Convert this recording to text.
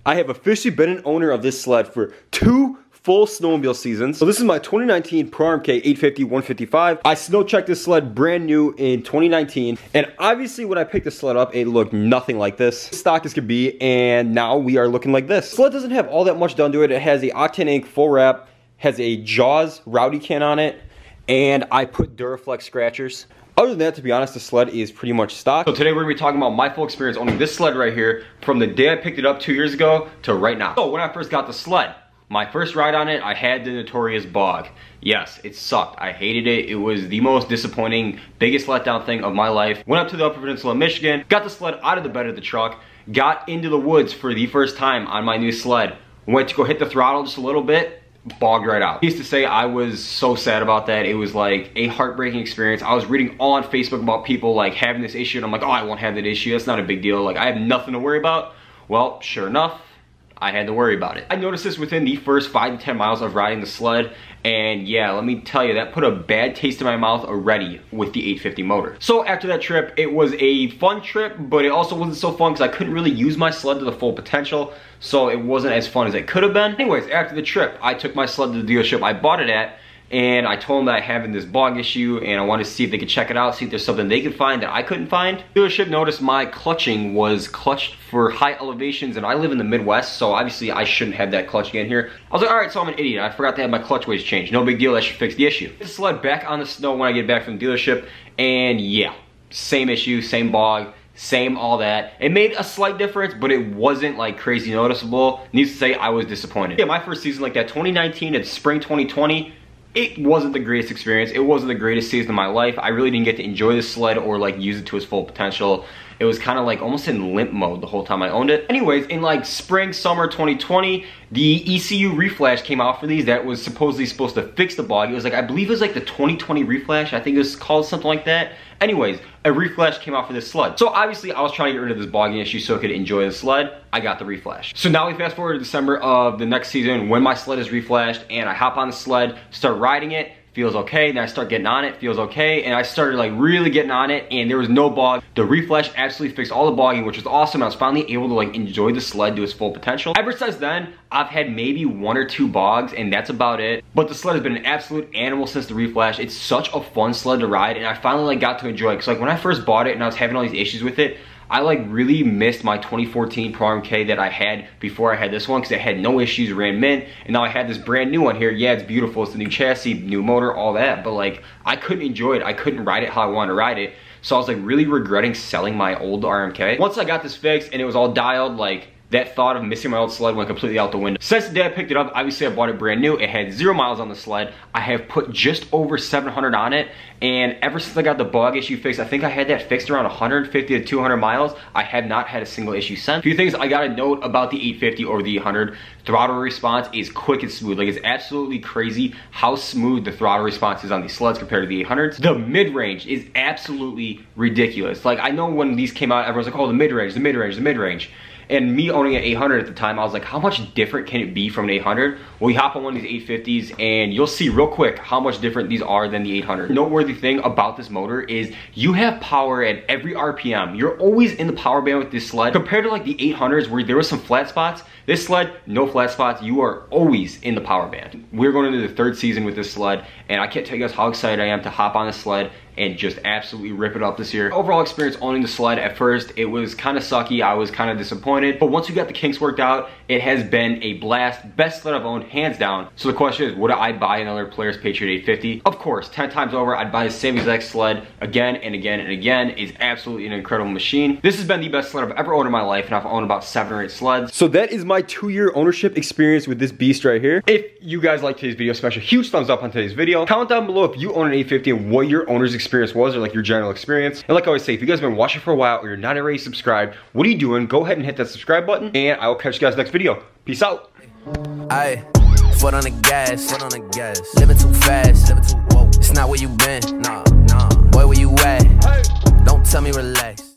I have officially been an owner of this sled for 2 full snowmobile seasons. So this is my 2019 Pro RMK 850 155. I snow checked this sled brand new in 2019, and obviously when I picked the sled up, it looked nothing like this. Stock as could be, and now we are looking like this. The sled doesn't have all that much done to it. It has a Octane Inc. full wrap, has a Jaws Rowdy can on it, and I put Duraflex scratchers. Other than that, to be honest, the sled is pretty much stock. So today we're gonna be talking about my full experience owning this sled right here from the day I picked it up 2 years ago to right now. So when I first got the sled, my first ride on it, I had the notorious bog. Yes, it sucked. I hated it. It was the most disappointing, biggest letdown thing of my life. Went up to the Upper Peninsula of Michigan, got the sled out of the bed of the truck, got into the woods for the first time on my new sled. Went to go hit the throttle just a little bit, bogged right out. I used to say I was so sad about that. It was like a heartbreaking experience. I was reading all on Facebook about people like having this issue, and I'm like, oh, I won't have that issue. That's not a big deal. Like, I have nothing to worry about. Well, sure enough, I had to worry about it. I noticed this within the first 5 to 10 miles of riding the sled, and yeah, let me tell you, that put a bad taste in my mouth already with the 850 motor. So after that trip, it was a fun trip, but it also wasn't so fun because I couldn't really use my sled to the full potential, so it wasn't as fun as it could have been. Anyways, after the trip, I took my sled to the dealership I bought it at, and I told them that I have this bog issue and I wanted to see if they could check it out, see if there's something they could find that I couldn't find. The dealership noticed my clutching was clutched for high elevations, and I live in the Midwest, so obviously I shouldn't have that clutch again here. I was like, alright, so I'm an idiot. I forgot to have my clutch weights changed. No big deal, that should fix the issue. Get the sled back on the snow when I get back from the dealership, and yeah, same issue, same bog, same all that. It made a slight difference, but it wasn't like crazy noticeable. Needless to say, I was disappointed. Yeah, my first season like that, 2019 and spring 2020, it wasn't the greatest experience. It wasn't the greatest season of my life. I really didn't get to enjoy the sled or like use it to its full potential. It was kind of like almost in limp mode the whole time I owned it. Anyways, in like spring, summer 2020, the ECU Reflash came out for these that was supposedly supposed to fix the bog. It was like, I believe it was like the 2020 Reflash. I think it was called something like that. Anyways, a Reflash came out for this sled. So obviously I was trying to get rid of this bogging issue so I could enjoy the sled. I got the Reflash. So now we fast forward to December of the next season when my sled is reflashed, and I hop on the sled, start riding it. Feels okay, then I start getting on it, feels okay, and I started like really getting on it, and there was no bog. The Reflash absolutely fixed all the bogging, which was awesome. I was finally able to like enjoy the sled to its full potential. Ever since then, I've had maybe 1 or 2 bogs, and that's about it. But the sled has been an absolute animal since the Reflash. It's such a fun sled to ride, and I finally like got to enjoy it. Cause like when I first bought it and I was having all these issues with it, I like really missed my 2014 Pro RMK that I had before I had this one, because it had no issues, ran mint, and now I had this brand new one here. Yeah, it's beautiful, it's the new chassis, new motor, all that, but like I couldn't enjoy it. I couldn't ride it how I wanted to ride it. So I was like really regretting selling my old RMK. Once I got this fixed and it was all dialed, like that thought of missing my old sled went completely out the window. Since the day I picked it up, obviously I bought it brand new. It had 0 miles on the sled. I have put just over 700 on it, and ever since I got the bog issue fixed, I think I had that fixed around 150 to 200 miles. I have not had a single issue since. A few things I gotta note about the 850 over the 800. Throttle response is quick and smooth. Like, it's absolutely crazy how smooth the throttle response is on these sleds compared to the 800s. The mid-range is absolutely ridiculous. Like, I know when these came out, everyone's like, oh, the mid-range, the mid-range, the mid-range. And me owning an 800 at the time, I was like, how much different can it be from an 800? Well, you hop on one of these 850s and you'll see real quick how much different these are than the 800. Noteworthy thing about this motor is you have power at every RPM. You're always in the power band with this sled. Compared to like the 800s where there was some flat spots, this sled, no flat spots. You are always in the power band. We're going into the 3rd season with this sled, and I can't tell you guys how excited I am to hop on the sled and just absolutely rip it up this year. Overall experience owning the sled, at first, it was kind of sucky. I was kind of disappointed. But once we got the kinks worked out, it has been a blast. Best sled I've owned, hands down. So the question is, would I buy another Polaris Patriot 850? Of course, 10 times over, I'd buy the same exact sled again and again and again. It's absolutely an incredible machine. This has been the best sled I've ever owned in my life, and I've owned about 7 or 8 sleds. So that is my 2-year ownership experience with this beast right here. If you guys like today's video, smash a huge thumbs up on today's video. Comment down below if you own an 850 and what your owner's experience was, or like your general experience. And like I always say, if you guys have been watching for a while or you're not already subscribed, what are you doing? Go ahead and hit that subscribe button, and I will catch you guys next video. Peace out. Aye, foot on the gas, living too fast, It's not where you been, nah, boy, where you at? Hey. Don't tell me relax.